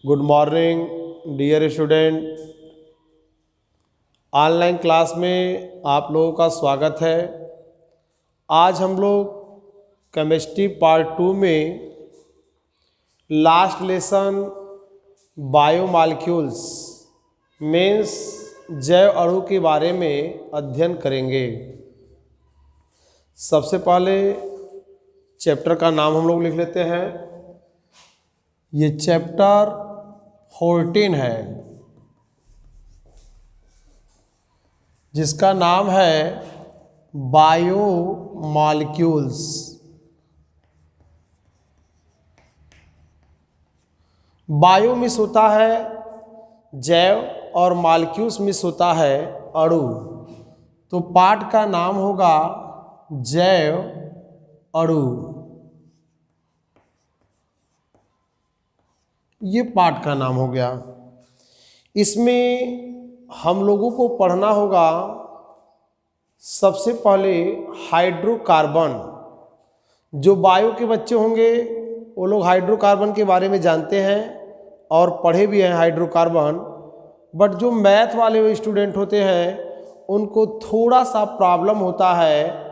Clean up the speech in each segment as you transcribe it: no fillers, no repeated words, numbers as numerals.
Good morning dear student. Online class में आप लोगों का स्वागत है। आज हम लोग केमिस्ट्री पार्ट 2 में लास्ट लेसन बायोमॉलिक्यूल्स मीन्स जैव अणु के बारे में अध्ययन करेंगे। सबसे पहले चैप्टर का नाम हम लोग लिख लेते हैं। ये चैप्टर 14 है जिसका नाम है बायोमॉलिक्यूल्स। बायो मिस होता है जैव और मॉलिक्यूल्स मिस होता है अणु, तो पाठ का नाम होगा जैव अणु। ये पाठ का नाम हो गया। इसमें हम लोगों को पढ़ना होगा सबसे पहले हाइड्रोकार्बन। जो बायो के बच्चे होंगे वो लोग हाइड्रोकार्बन के बारे में जानते हैं और पढ़े भी हैं हाइड्रोकार्बन, बट जो मैथ वाले स्टूडेंट होते हैं उनको थोड़ा सा प्रॉब्लम होता है।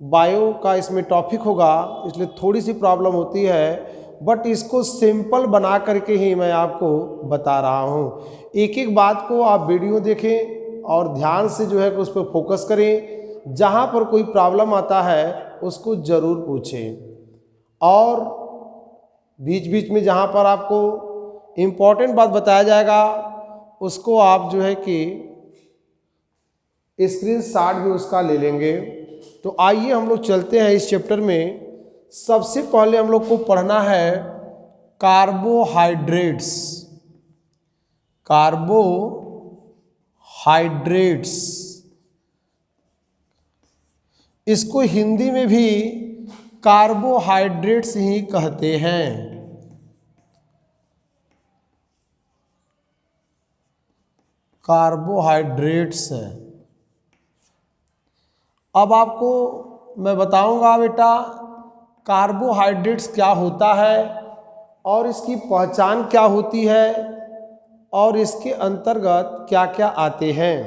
बायो का इसमें टॉपिक होगा इसलिए थोड़ी सी प्रॉब्लम होती है, बट इसको सिंपल बना करके ही मैं आपको बता रहा हूँ। एक एक बात को आप वीडियो देखें और ध्यान से जो है कि उस पर फोकस करें। जहाँ पर कोई प्रॉब्लम आता है उसको ज़रूर पूछें और बीच बीच में जहाँ पर आपको इम्पोर्टेंट बात बताया जाएगा उसको आप जो है कि स्क्रीनशॉट भी उसका ले लेंगे। तो आइए हम लोग चलते हैं इस चैप्टर में। सबसे पहले हम लोग को पढ़ना है कार्बोहाइड्रेट्स। कार्बोहाइड्रेट्स इसको हिंदी में भी कार्बोहाइड्रेट्स ही कहते हैं। कार्बोहाइड्रेट्स। अब आपको मैं बताऊंगा बेटा कार्बोहाइड्रेट्स क्या होता है और इसकी पहचान क्या होती है और इसके अंतर्गत क्या क्या आते हैं।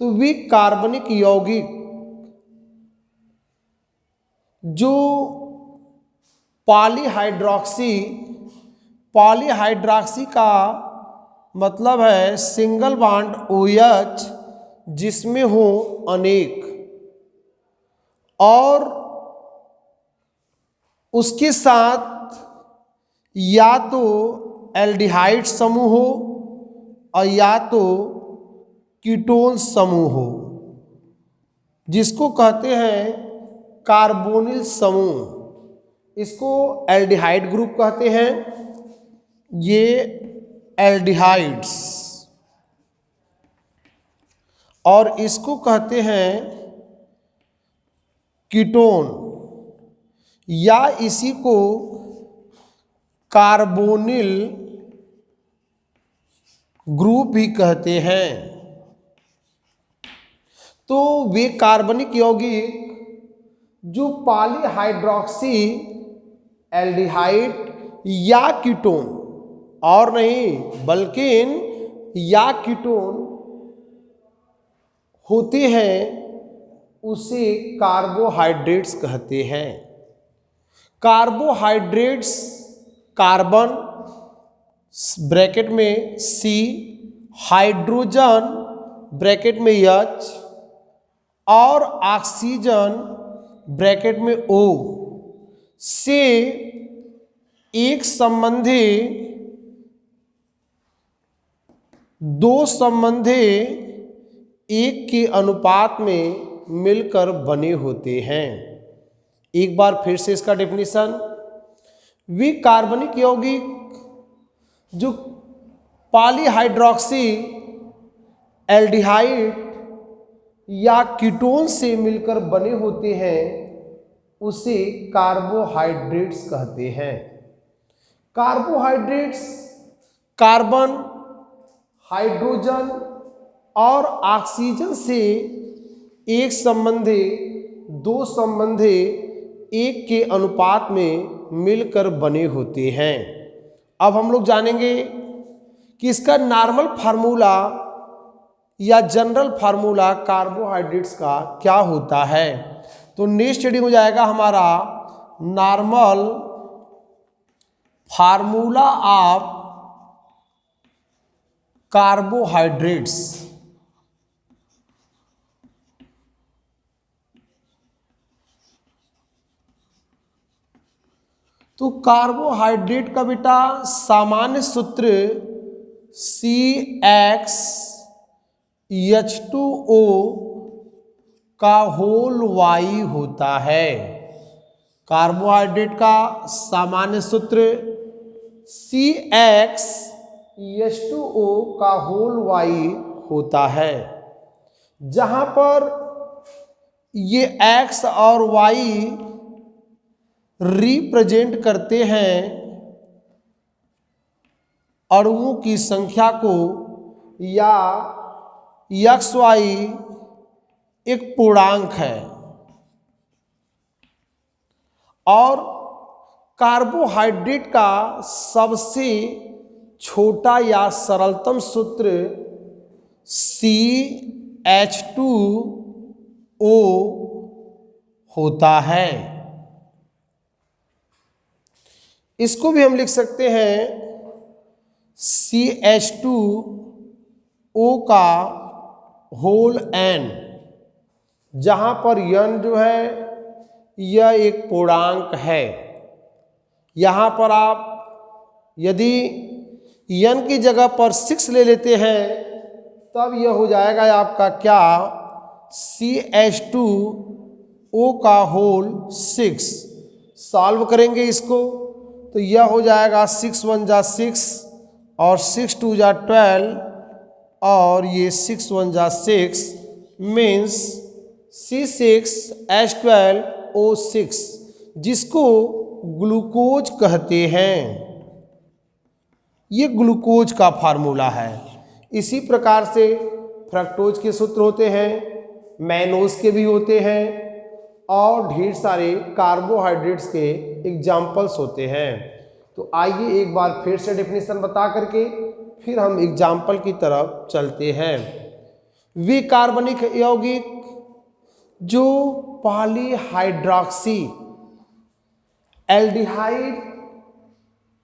तो वे कार्बनिक यौगिक जो पॉलीहाइड्रॉक्सी का मतलब है सिंगल बॉन्ड OH जिसमें हो अनेक, और उसके साथ या तो एल्डिहाइड समूह हो और या तो कीटोन समूह हो, जिसको कहते हैं कार्बोनिल समूह। इसको एल्डिहाइड ग्रुप कहते हैं। ये एल्डिहाइड्स, और इसको कहते हैं कीटोन, या इसी को कार्बोनिल ग्रुप भी कहते हैं। तो वे कार्बनिक यौगिक जो पॉलीहाइड्रॉक्सी एल्डिहाइड या कीटोन, और नहीं बल्कि या कीटोन होते हैं उसे कार्बोहाइड्रेट्स कहते हैं। कार्बोहाइड्रेट्स कार्बन ब्रैकेट में C, हाइड्रोजन ब्रैकेट में H और ऑक्सीजन ब्रैकेट में O से एक संबंधी दो संबंधी एक के अनुपात में मिलकर बने होते हैं। एक बार फिर से इसका डेफिनेशन। वे कार्बनिक यौगिक जो पॉलीहाइड्रॉक्सी एल्डिहाइड या कीटोन से मिलकर बने होते हैं उसे कार्बोहाइड्रेट्स कहते हैं। कार्बोहाइड्रेट्स कार्बन, हाइड्रोजन और ऑक्सीजन से एक संबंधी दो संबंधी एक के अनुपात में मिलकर बने होते हैं। अब हम लोग जानेंगे कि इसका नॉर्मल फार्मूला या जनरल फार्मूला कार्बोहाइड्रेट्स का क्या होता है। तो नेक्स्ट हेडिंग हो जाएगा हमारा नॉर्मल फार्मूला ऑफ कार्बोहाइड्रेट्स। तो कार्बोहाइड्रेट का बेटा सामान्य सूत्र CxH2O का होल वाई होता है। कार्बोहाइड्रेट का सामान्य सूत्र CxH2O का होल वाई होता है, जहां पर ये X और Y रिप्रेजेंट करते हैं अणुओं की संख्या को, या XY एक पूर्णांक है। और कार्बोहाइड्रेट का सबसे छोटा या सरलतम सूत्र CH2O होता है। इसको भी हम लिख सकते हैं CH2O का होल n, जहां पर n जो है यह एक पूर्णांक है। यहाँ पर आप यदि n की जगह पर 6 ले लेते हैं तब यह हो जाएगा आपका क्या, CH2O का होल 6। सॉल्व करेंगे इसको तो यह हो जाएगा 6 1 जा 6 और 6 2 जा 12 और ये 6 1 जा 6 मीन्स C6H12O6, जिसको ग्लूकोज कहते हैं। ये ग्लूकोज का फार्मूला है। इसी प्रकार से फ्रक्टोज के सूत्र होते हैं, मैनोज के भी होते हैं और ढेर सारे कार्बोहाइड्रेट्स के एग्जाम्पल्स होते हैं। तो आइए एक बार फिर से डेफिनेशन बता करके फिर हम एग्जाम्पल की तरफ चलते हैं। विकार्बनिक यौगिक जो पॉलीहाइड्रॉक्सी एल्डिहाइड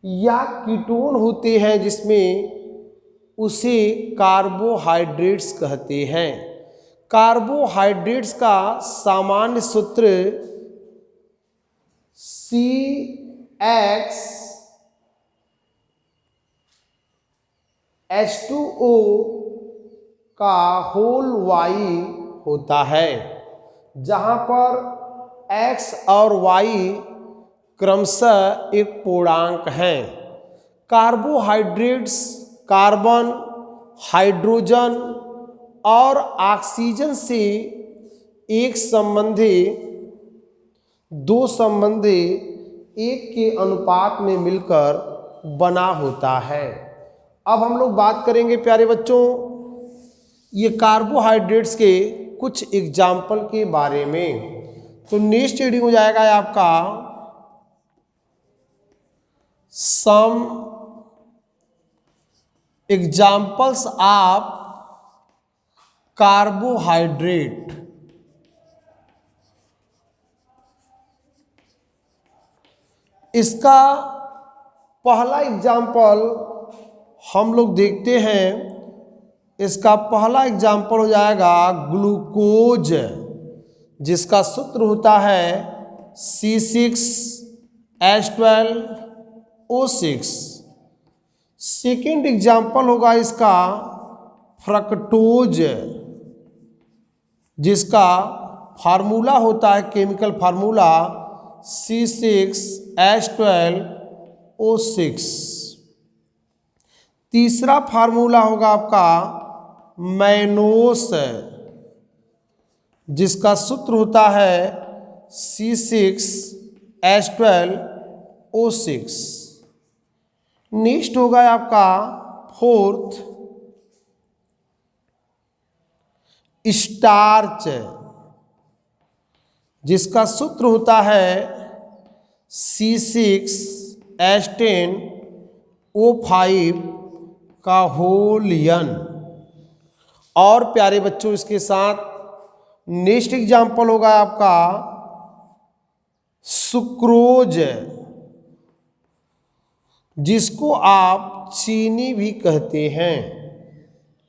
या कीटोन होते हैं जिसमें, उसे कार्बोहाइड्रेट्स कहते हैं। कार्बोहाइड्रेट्स का सामान्य सूत्र CxH2O का होल वाई होता है, जहां पर X और Y क्रमशः एक पूर्णांक हैं। कार्बोहाइड्रेट्स कार्बन, हाइड्रोजन और ऑक्सीजन से एक संबंधी, दो संबंधी एक के अनुपात में मिलकर बना होता है। अब हम लोग बात करेंगे प्यारे बच्चों ये कार्बोहाइड्रेट्स के कुछ एग्जाम्पल के बारे में। तो नेक्स्ट रीडिंग हो जाएगा आपका सम एग्जाम्पल्स ऑफ कार्बोहाइड्रेट। इसका पहला एग्जाम्पल हम लोग देखते हैं। इसका पहला एग्जाम्पल हो जाएगा ग्लूकोज, जिसका सूत्र होता है C6H12O6। सेकेंड एग्जाम्पल होगा इसका फ्रक्टोज, जिसका फार्मूला होता है केमिकल फार्मूला C6H12O6। तीसरा फार्मूला होगा आपका मैनोस, जिसका सूत्र होता है C6H12O6। नेक्स्ट होगा आपका फोर्थ स्टार्च, जिसका सूत्र होता है C6H10 O5 का होल n। और प्यारे बच्चों इसके साथ नेक्स्ट एग्जाम्पल होगा आपका सुक्रोज, जिसको आप चीनी भी कहते हैं।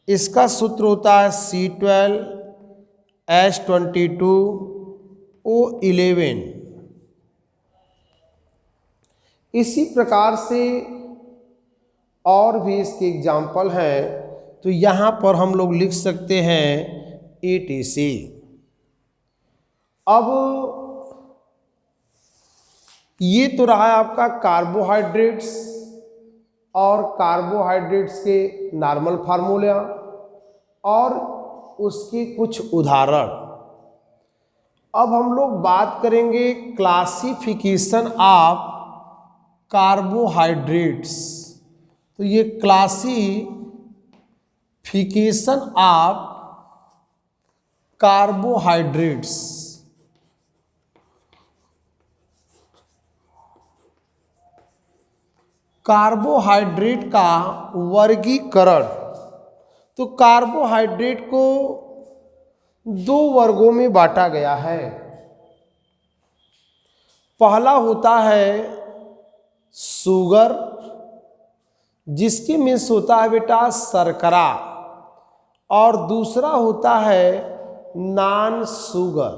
इसका सूत्र होता है C12H22O11। इसी प्रकार से और भी इसके एग्जाम्पल हैं, तो यहाँ पर हम लोग लिख सकते हैं ETC। अब ये तो रहा आपका कार्बोहाइड्रेट्स और कार्बोहाइड्रेट्स के नॉर्मल फार्मूला और उसके कुछ उदाहरण। अब हम लोग बात करेंगे क्लासिफिकेशन ऑफ कार्बोहाइड्रेट्स। तो ये क्लासिफिकेशन ऑफ कार्बोहाइड्रेट्स, कार्बोहाइड्रेट का वर्गीकरण। तो कार्बोहाइड्रेट को दो वर्गों में बांटा गया है। पहला होता है शुगर, जिसकी मीन्स होता है बेटा शर्करा, और दूसरा होता है नॉन शुगर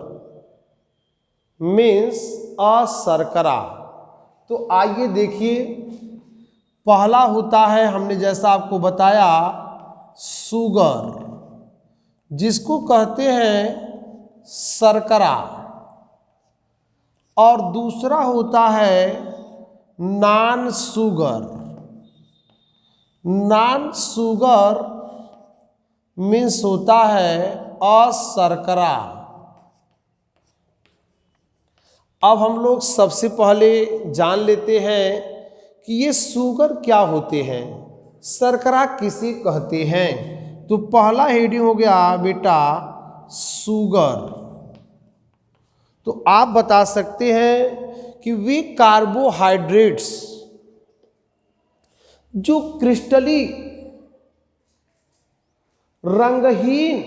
मीन्स अशर्करा। तो आइए देखिए, पहला होता है हमने जैसा आपको बताया शुगर, जिसको कहते हैं शर्करा, और दूसरा होता है non sugar. Non sugar means होता है अशर्करा। अब हम लोग सबसे पहले जान लेते हैं कि ये शुगर क्या होते हैं, शर्करा किसे कहते हैं। तो पहला हेडिंग हो गया बेटा शुगर। तो आप बता सकते हैं कि वे कार्बोहाइड्रेट्स जो क्रिस्टली रंगहीन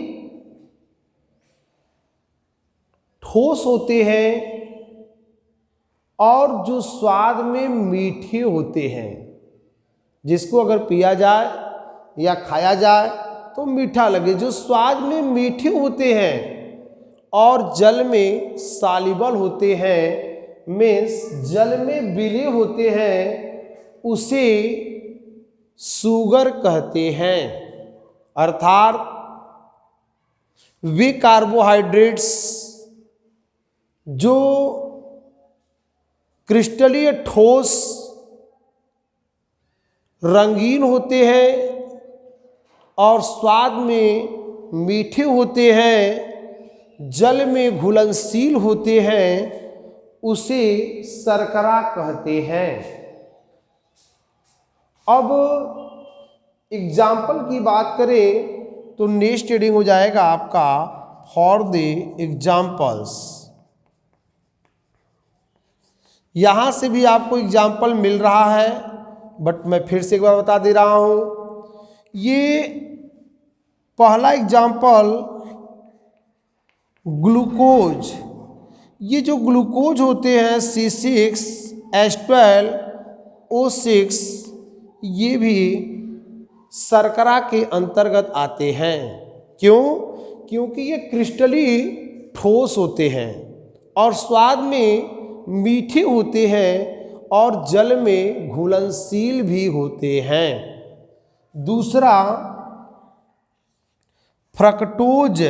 ठोस होते हैं और जो स्वाद में मीठे होते हैं, जिसको अगर पिया जाए या खाया जाए तो मीठा लगे, जो स्वाद में मीठे होते हैं और जल में सॉल्युबल होते हैं, मीन्स जल में विलीन होते हैं, उसे शुगर कहते हैं। अर्थात वे कार्बोहाइड्रेट्स जो क्रिस्टलीय ठोस रंगीन होते हैं और स्वाद में मीठे होते हैं, जल में घुलनशील होते हैं, उसे शर्करा कहते हैं। अब एग्जाम्पल की बात करें तो नेक्स्ट रीडिंग हो जाएगा आपका फॉर द एग्जाम्पल्स। यहाँ से भी आपको एग्जाम्पल मिल रहा है, बट मैं फिर से एक बार बता दे रहा हूँ। ये पहला एग्जाम्पल ग्लूकोज, ये जो ग्लूकोज होते हैं C6H12O6, ये भी शर्करा के अंतर्गत आते हैं। क्यों? क्योंकि ये क्रिस्टली ठोस होते हैं और स्वाद में मीठे होते हैं और जल में घुलनशील भी होते हैं। दूसरा फ्रक्टोज,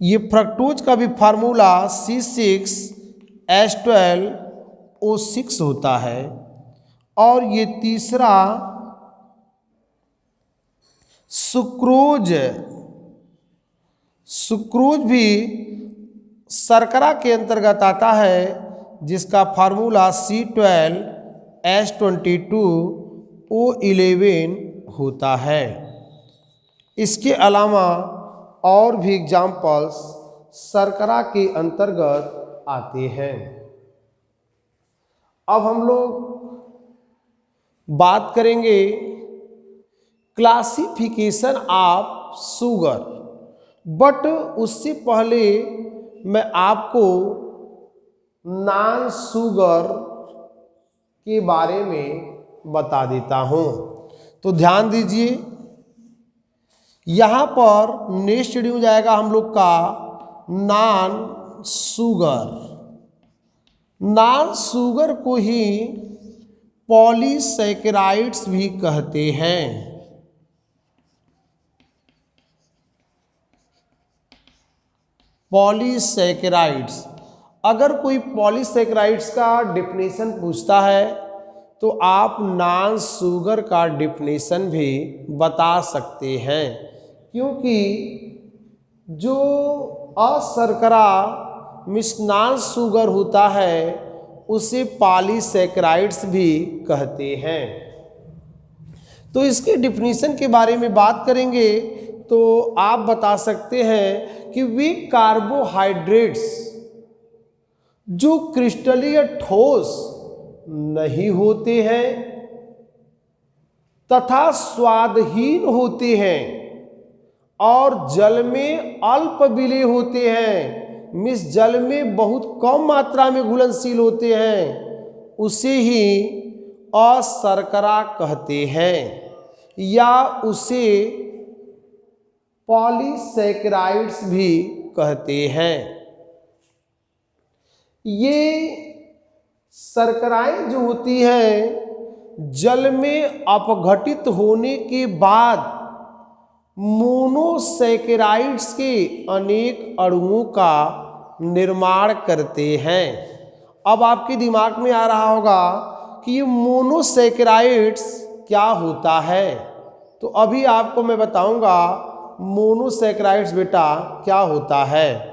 ये फ्रक्टोज का भी फार्मूला C6H12O6 होता है। और ये तीसरा सुक्रोज, सुक्रोज भी शर्करा के अंतर्गत आता है, जिसका फार्मूला C12H22O11 होता है। इसके अलावा और भी एग्जाम्पल्स शर्करा के अंतर्गत आते हैं। अब हम लोग बात करेंगे क्लासिफिकेशन ऑफ शुगर, बट उससे पहले मैं आपको नॉन शुगर के बारे में बता देता हूं। तो ध्यान दीजिए, यहां पर नेक्स्ट शेड्यूल हो जाएगा हम लोग का नॉन शुगर। नॉन शुगर को ही पॉलीसैकेराइड्स भी कहते हैं। पॉलीसैकेराइड्स, अगर कोई पॉलीसैकेराइड्स का डेफिनेशन पूछता है तो आप नॉन शुगर का डेफिनेशन भी बता सकते हैं, क्योंकि जो अशर्करा मिस नॉन शुगर होता है उसे पॉलीसैकेराइड्स भी कहते हैं। तो इसके डेफिनेशन के बारे में बात करेंगे तो आप बता सकते हैं कि वे कार्बोहाइड्रेट्स जो क्रिस्टलीय ठोस नहीं होते हैं तथा स्वादहीन होते हैं और जल में अल्प विलेय होते हैं, मिस जल में बहुत कम मात्रा में घुलनशील होते हैं, उसे ही अशर्करा कहते हैं या उसे पॉलीसैकेराइड्स भी कहते हैं। ये शर्कराएं जो होती हैं जल में अपघटित होने के बाद मोनोसैकेराइड्स के अनेक अणुओं का निर्माण करते हैं। अब आपके दिमाग में आ रहा होगा कि ये मोनोसैकेराइड्स क्या होता है, तो अभी आपको मैं बताऊंगा मोनोसैकेराइड्स बेटा क्या होता है।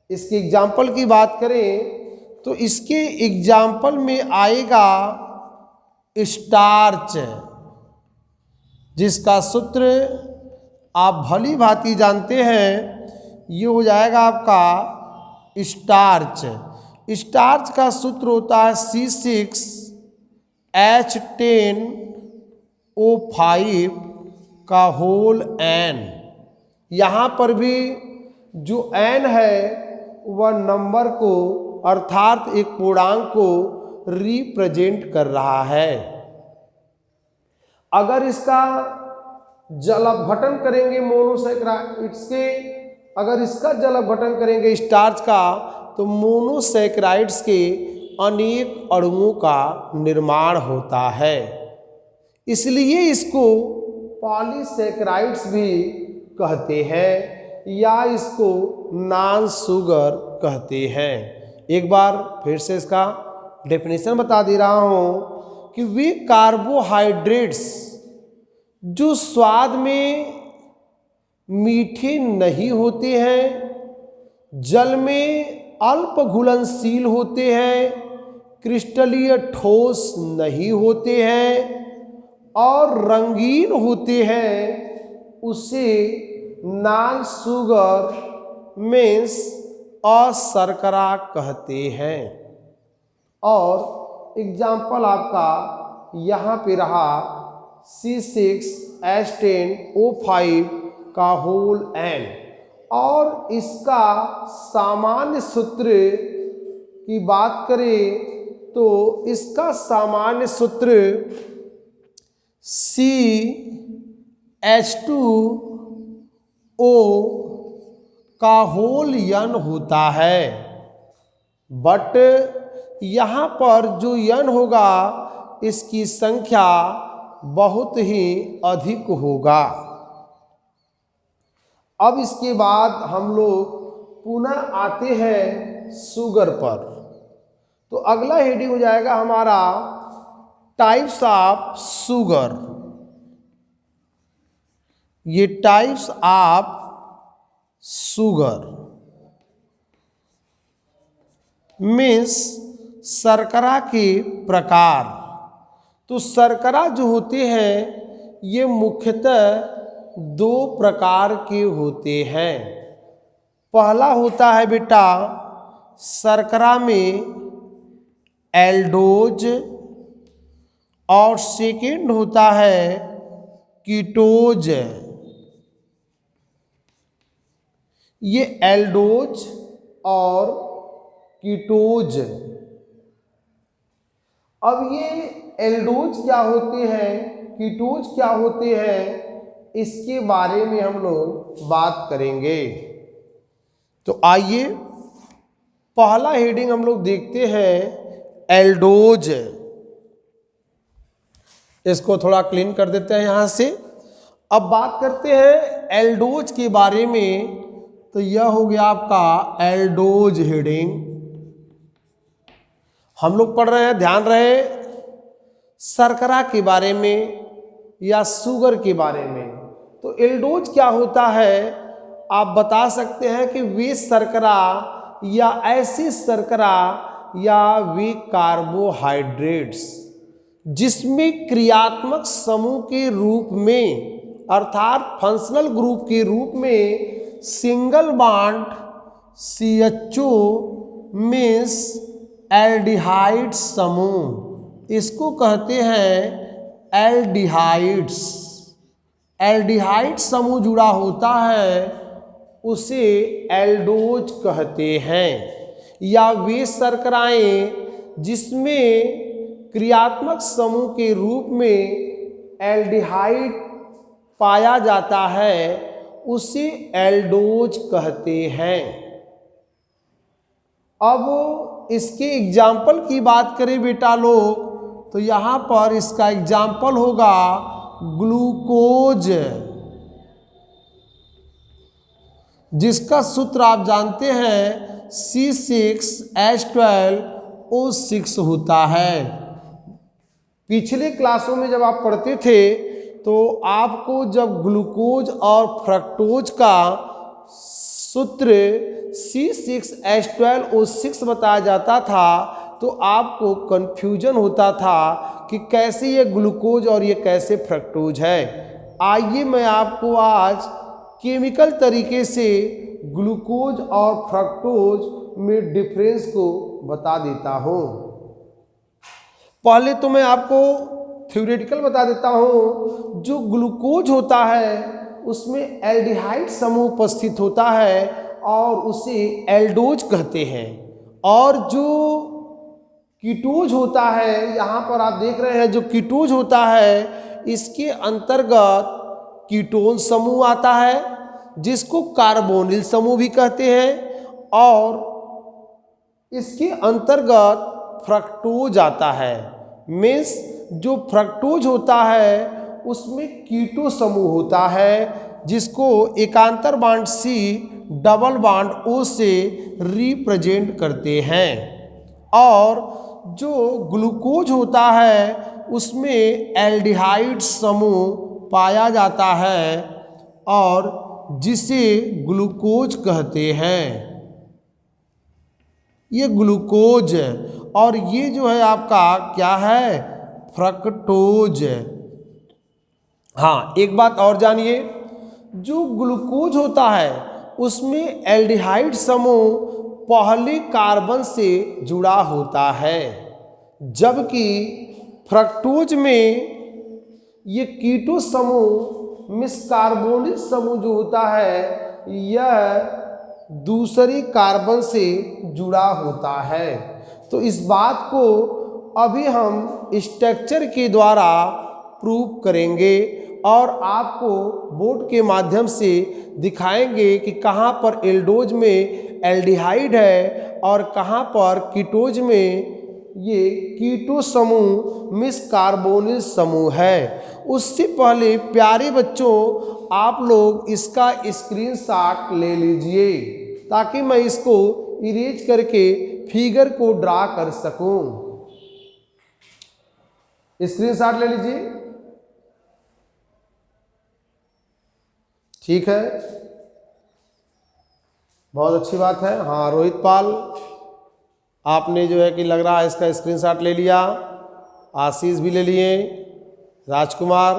इसके एग्जाम्पल की बात करें तो इसके एग्जाम्पल में आएगा स्टार्च, जिसका सूत्र आप भली भांति जानते हैं, ये हो जाएगा आपका स्टार्च। स्टार्च का सूत्र होता है C6H10O5 का होल n। यहाँ पर भी जो n है वह नंबर को अर्थात एक पूर्णांक को रिप्रेजेंट कर रहा है। अगर इसका जल अपघटन करेंगे मोनोसैकेराइड्स के, अगर इसका जल अपघटन करेंगे स्टार्च का, तो मोनोसैकेराइड्स के अनेक अणुओं का निर्माण होता है, इसलिए इसको पॉलीसैकेराइड्स भी कहते हैं या इसको नॉन शुगर कहते हैं। एक बार फिर से इसका डेफिनेशन बता दे रहा हूं कि वे कार्बोहाइड्रेट्स जो स्वाद में मीठे नहीं होते हैं, जल में अल्प घुलनशील होते हैं, क्रिस्टलीय ठोस नहीं होते हैं और रंगीन होते हैं, उसे नॉन शुगर मीन्स अशर्करा कहते हैं। और एग्जाम्पल आपका यहाँ पे रहा C6H10O5 का होल n, और इसका सामान्य सूत्र की बात करें तो इसका सामान्य सूत्र CH2O का होल n होता है, बट यहाँ पर जो n होगा इसकी संख्या बहुत ही अधिक होगा। अब इसके बाद हम लोग पुनः आते हैं शुगर पर। तो अगला हेडिंग हो जाएगा हमारा टाइप्स ऑफ शुगर। ये टाइप्स ऑफ शुगर मीन्स शर्करा के प्रकार। तो शर्करा जो होते हैं ये मुख्यतः दो प्रकार के होते हैं। पहला होता है बेटा शर्करा में एल्डोज और सेकेंड होता है कीटोज। ये एल्डोज और कीटोज। अब ये एल्डोज क्या होते हैं, कीटोज क्या होते हैं, इसके बारे में हम लोग बात करेंगे। तो आइए पहला हेडिंग हम लोग देखते हैं एल्डोज। इसको थोड़ा क्लीन कर देते हैं यहाँ से। अब बात करते हैं एल्डोज के बारे में। तो यह हो गया आपका एल्डोज हेडिंग। हम लोग पढ़ रहे हैं, ध्यान रहे, शर्करा के बारे में या शुगर के बारे में। तो एल्डोज क्या होता है, आप बता सकते हैं कि वे शर्करा या ऐसी शर्करा या वे कार्बोहाइड्रेट्स जिसमें क्रियात्मक समूह के रूप में अर्थात फंक्शनल ग्रुप के रूप में single bond CHO means aldehyde समूह, इसको कहते हैं एल्डिहाइड्स। एल्डिहाइड समूह जुड़ा होता है उसे एल्डोज कहते हैं। या वे शर्कराएं जिसमें क्रियात्मक समूह के रूप में एल्डिहाइड पाया जाता है उसे एल्डोज कहते हैं। अब इसके एग्जाम्पल की बात करें बेटा लोग, तो यहाँ पर इसका एग्जाम्पल होगा ग्लूकोज, जिसका सूत्र आप जानते हैं C6H12O6 होता है। पिछले क्लासों में जब आप पढ़ते थे तो आपको जब ग्लूकोज और फ्रक्टोज का सूत्र C6H12O6 बताया जाता था तो आपको कंफ्यूजन होता था कि कैसे ये ग्लूकोज और ये कैसे फ्रक्टोज है। आइए मैं आपको आज केमिकल तरीके से ग्लूकोज और फ्रक्टोज में डिफरेंस को बता देता हूँ। पहले तो मैं आपको थ्योरेटिकल बता देता हूँ। जो ग्लूकोज होता है उसमें एल्डिहाइड समूह उपस्थित होता है और उसे एल्डोज कहते हैं। और जो कीटोज होता है, यहाँ पर आप देख रहे हैं जो कीटोज होता है इसके अंतर्गत कीटोन समूह आता है जिसको कार्बोनिल समूह भी कहते हैं, और इसके अंतर्गत फ्रक्टोज आता है। मीन्स जो फ्रक्टोज होता है उसमें कीटो समूह होता है जिसको एकांतर bond C double bond O से रिप्रेजेंट करते हैं। और जो ग्लूकोज होता है उसमें एल्डिहाइड समूह पाया जाता है और जिसे ग्लूकोज कहते हैं। ये ग्लूकोज और ये जो है आपका क्या है, फ्रक्टोज। हाँ, एक बात और जानिए, जो ग्लूकोज होता है उसमें एल्डिहाइड समूह पहले कार्बन से जुड़ा होता है, जबकि फ्रक्टोज में ये कीटो समूह मिस कार्बोनिल समूह जो होता है यह दूसरी कार्बन से जुड़ा होता है। तो इस बात को अभी हम स्ट्रक्चर के द्वारा प्रूव करेंगे और आपको बोर्ड के माध्यम से दिखाएंगे कि कहाँ पर एल्डोज में एल्डिहाइड है और कहाँ पर कीटोज में ये कीटो समूह मिस कार्बोनिल समूह है। उससे पहले प्यारे बच्चों आप लोग इसका स्क्रीनशॉट ले लीजिए ताकि मैं इसको इरेज करके फिगर को ड्रा कर सकूं। स्क्रीनशॉट ले लीजिए, ठीक है, बहुत अच्छी बात है। हाँ रोहित पाल, आपने जो है कि लग रहा है इसका स्क्रीनशॉट ले लिया। आशीष भी ले लिए, राजकुमार,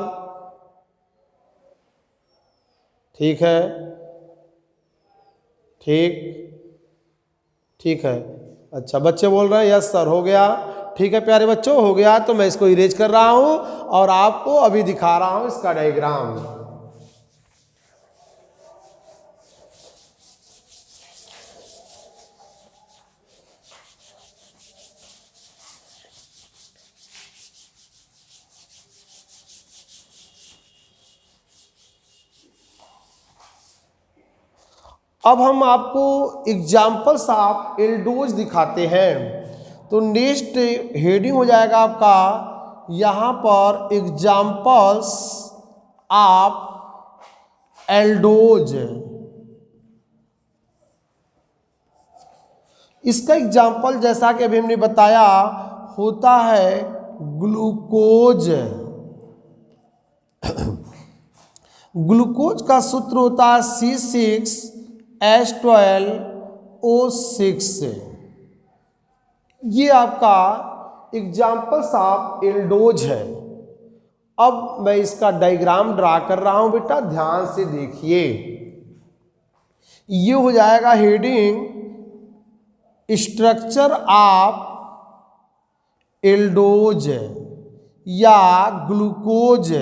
ठीक है, ठीक है। अच्छा बच्चे बोल रहे हैं यस सर हो गया, ठीक है प्यारे बच्चों, हो गया। तो मैं इसको इरेज कर रहा हूं और आपको अभी दिखा रहा हूं इसका डायग्राम। अब हम आपको एग्जाम्पल्स ऑफ एल्डोज दिखाते हैं। तो नेक्स्ट हेडिंग हो जाएगा आपका यहाँ पर एग्जाम्पल्स ऑफ एल्डोज। इसका एग्जाम्पल जैसा कि अभी हमने बताया होता है ग्लूकोज। ग्लूकोज का सूत्र होता है C6H12O6। ये आपका एग्जाम्पल्स ऑफ एल्डोज है। अब मैं इसका डायग्राम ड्रा कर रहा हूं बेटा, ध्यान से देखिए। ये हो जाएगा हेडिंग स्ट्रक्चर ऑफ एल्डोज या ग्लूकोज।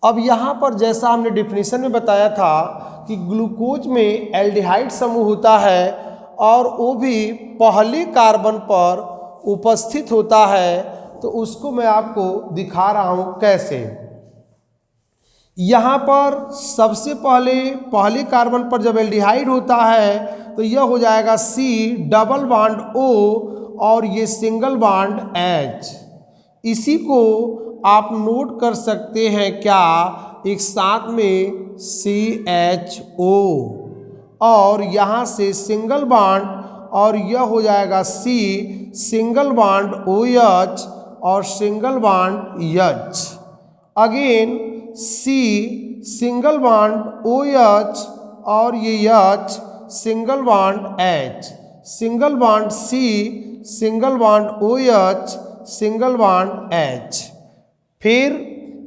अब यहाँ पर जैसा हमने डिफिनीशन में बताया था कि ग्लूकोज में एल्डिहाइड समूह होता है और वो भी पहले कार्बन पर उपस्थित होता है। तो उसको मैं आपको दिखा रहा हूँ कैसे। यहाँ पर सबसे पहले कार्बन पर जब एल्डिहाइड होता है तो यह हो जाएगा C डबल बॉन्ड O और ये सिंगल बॉन्ड H। इसी को आप नोट कर सकते हैं क्या, एक साथ में CHO और यहाँ से सिंगल बॉन्ड और यह हो जाएगा C सिंगल बॉन्ड OH और single bond H। Again C single bond OH और ये H single bond H, single bond C single bond OH single bond H। फिर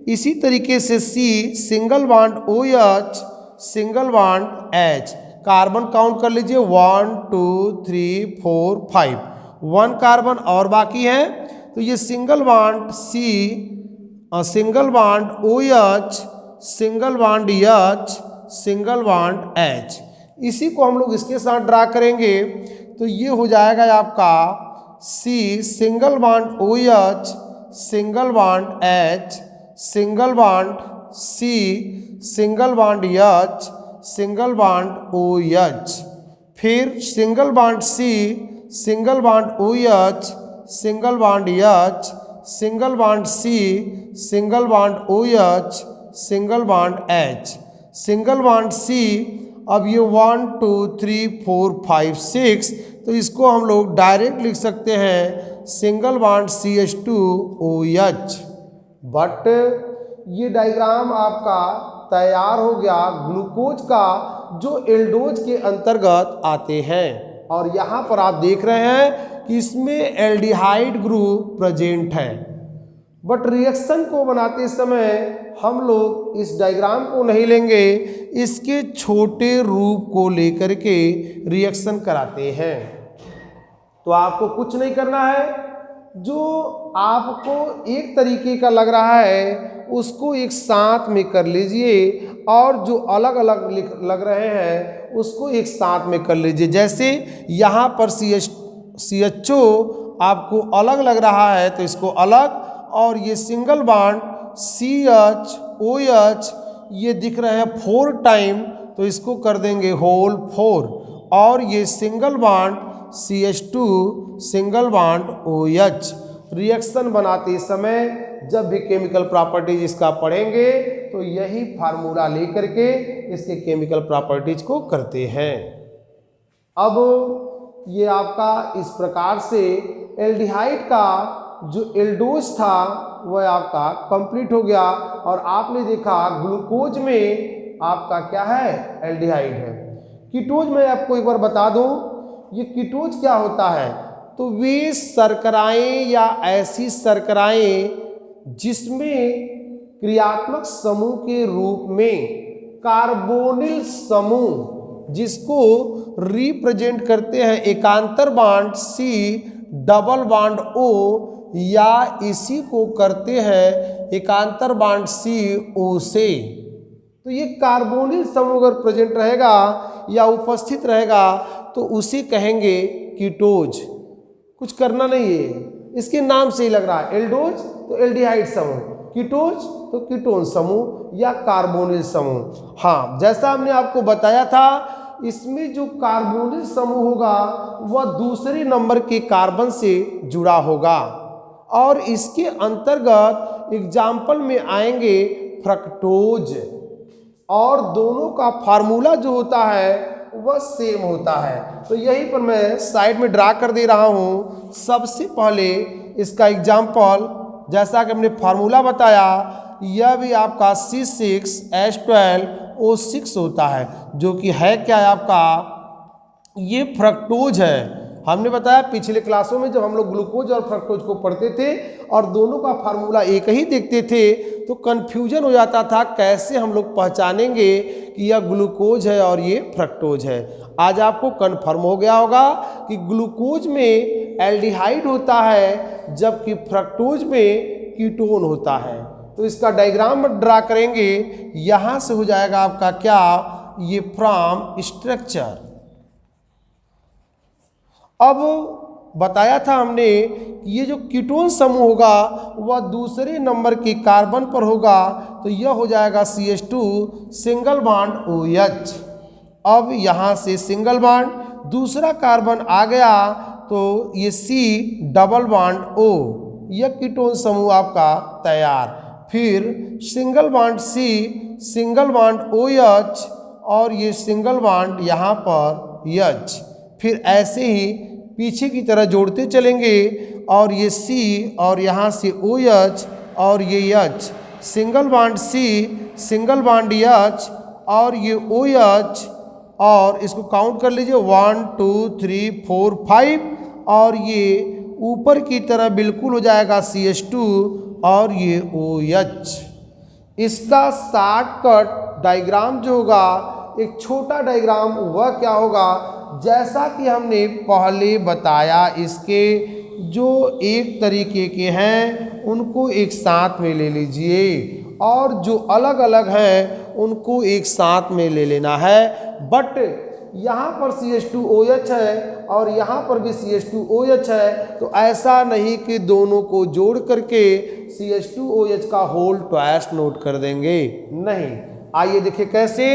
इसी तरीके से C single bond OH single bond H। Carbon count कर लीजिए 1 2 3 4 5, 1 carbon और बाकी है। तो ये single bond C single bond OH single bond H single bond H। इसी को हम लोग इसके साथ ड्रा करेंगे तो ये हो जाएगा आपका C single bond OH single bond H single bond C single bond H single bond OH। फिर single bond C single bond OH single bond H single bond C single bond OH single bond H, single bond C। अब ये 1 2 3 4 5 6, तो इसको हम लोग direct लिख सकते हैं सिंगल बॉन्ड CH2OH। बट ये डायग्राम आपका तैयार हो गया ग्लूकोज का, जो एल्डोज के अंतर्गत आते हैं। और यहाँ पर आप देख रहे हैं कि इसमें एल्डिहाइड ग्रुप प्रेजेंट है। बट रिएक्शन को बनाते समय हम लोग इस डायग्राम को नहीं लेंगे, इसके छोटे रूप को लेकर के रिएक्शन कराते हैं। तो आपको कुछ नहीं करना है, जो आपको एक तरीके का लग रहा है उसको एक साथ में कर लीजिए, और जो अलग अलग लग रहे हैं उसको एक साथ में कर लीजिए। जैसे यहाँ पर CHO आपको अलग लग रहा है तो इसको अलग, और ये सिंगल बॉन्ड CHOH ये दिख रहे हैं 4 टाइम, तो इसको कर देंगे होल 4। और ये single bond CH2 single bond OH। Reaction बनाते समय जब भी केमिकल प्रॉपर्टीज इसका पढ़ेंगे तो यही फार्मूला लेकर के इसके केमिकल प्रॉपर्टीज को करते हैं। अब ये आपका इस प्रकार से एल्डिहाइड का जो एल्डोज था वह आपका कंप्लीट हो गया। और आपने देखा ग्लूकोज में आपका क्या है, एल्डिहाइड है। कीटोज में आपको एक बार बता दूं, ये कीटोज क्या होता है, तो वे शर्कराएं या ऐसी शर्कराएं जिसमें क्रियात्मक समूह के रूप में कार्बोनिल समूह जिसको रिप्रेजेंट करते हैं एकांतर bond C double bond O, या इसी को करते हैं एकांतर बांड CO से। तो ये कार्बोनिल समूह अगर प्रेजेंट रहेगा या उपस्थित रहेगा तो उसे कहेंगे कीटोज। कुछ करना नहीं है, इसके नाम से ही लग रहा है। एल्डोज तो एल्डिहाइड समूह, कीटोज तो कीटोन समूह या कार्बोनिल समूह। हाँ, जैसा हमने आपको बताया था, इसमें जो कार्बोनिल समूह होगा वह दूसरे नंबर के कार्बन से जुड़ा होगा, और इसके अंतर्गत एग्जाम्पल में आएंगे फ्रक्टोज, और दोनों का फार्मूला जो होता है वह सेम होता है। तो यहीं पर मैं साइड में ड्रा कर दे रहा हूँ। सबसे पहले इसका एग्जाम्पल, जैसा कि हमने फार्मूला बताया, यह भी आपका C6H12O6 होता है, जो कि है क्या है आपका, ये फ्रक्टोज है। हमने बताया पिछले क्लासों में जब हम लोग ग्लूकोज और फ्रक्टोज को पढ़ते थे और दोनों का फार्मूला एक ही देखते थे तो कन्फ्यूजन हो जाता था, कैसे हम लोग पहचानेंगे कि यह ग्लूकोज है और ये फ्रक्टोज है। आज आपको कन्फर्म हो गया होगा कि ग्लूकोज में एल्डिहाइड होता है जबकि फ्रक्टोज में कीटोन होता है। तो इसका डायग्राम ड्रा करेंगे, यहाँ से हो जाएगा आपका क्या, ये फ्रॉम स्ट्रक्चर। अब बताया था हमने कि ये जो कीटोन समूह होगा वह दूसरे नंबर के कार्बन पर होगा, तो यह हो जाएगा CH2 सिंगल बॉन्ड OH। अब यहाँ से सिंगल बॉन्ड, दूसरा कार्बन आ गया तो ये C डबल बॉन्ड O, यह कीटोन समूह आपका तैयार। फिर single bond C single bond OH, और ये सिंगल बॉन्ड यहाँ पर H। फिर ऐसे ही पीछे की तरह जोड़ते चलेंगे, और ये C और यहाँ से OH और ये H, single bond C single bond H और ये OH, और इसको काउंट कर लीजिए 1 2 3 4 5, और ये ऊपर की तरह बिल्कुल हो जाएगा CH2 और ये OH। इसका शॉर्टकट डायग्राम जो होगा, एक छोटा डायग्राम, वह क्या होगा, जैसा कि हमने पहले बताया, इसके जो एक तरीके के हैं उनको एक साथ में ले लीजिए, और जो अलग अलग हैं उनको एक साथ में ले लेना है। बट यहाँ पर CH2OH है और यहाँ पर भी CH2OH है, तो ऐसा नहीं कि दोनों को जोड़ करके CH2OH का होल ट्वाइस नोट कर देंगे, नहीं। आइए देखिए कैसे।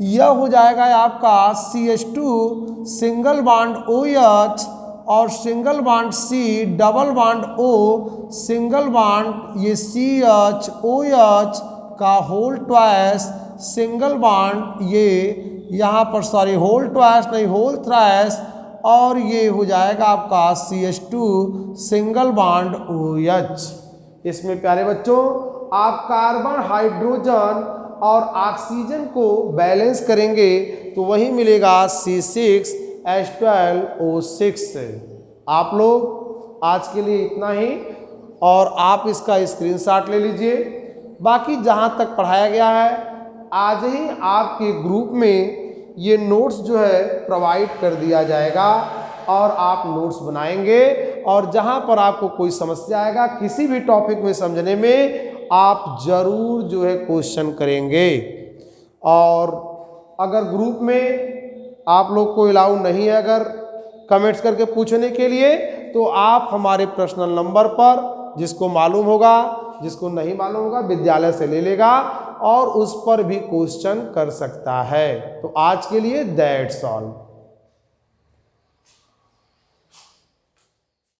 यह हो जाएगा आपका CH2 सिंगल बॉन्ड OH और single bond C double bond O single bond ये CHOH का होल ट्वाइस सिंगल बॉन्ड, ये यहाँ पर सॉरी होल ट्वाइस नहीं होल थ्राइस, और ये हो जाएगा आपका CH2 सिंगल बॉन्ड OH। इसमें प्यारे बच्चों आप कार्बन हाइड्रोजन और ऑक्सीजन को बैलेंस करेंगे तो वही मिलेगा C6H12O6। आप लोग आज के लिए इतना ही, और आप इसका स्क्रीनशॉट ले लीजिए। बाकी जहाँ तक पढ़ाया गया है आज ही आपके ग्रुप में ये नोट्स जो है प्रोवाइड कर दिया जाएगा, और आप नोट्स बनाएंगे, और जहाँ पर आपको कोई समस्या आएगा किसी भी टॉपिक में समझने में, आप जरूर जो है क्वेश्चन करेंगे। और अगर ग्रुप में आप लोग को अलाउ नहीं है अगर कमेंट्स करके पूछने के लिए, तो आप हमारे पर्सनल नंबर पर, जिसको मालूम होगा जिसको नहीं मालूम होगा विद्यालय से ले लेगा और उस पर भी क्वेश्चन कर सकता है। तो आज के लिए दैट्स ऑल।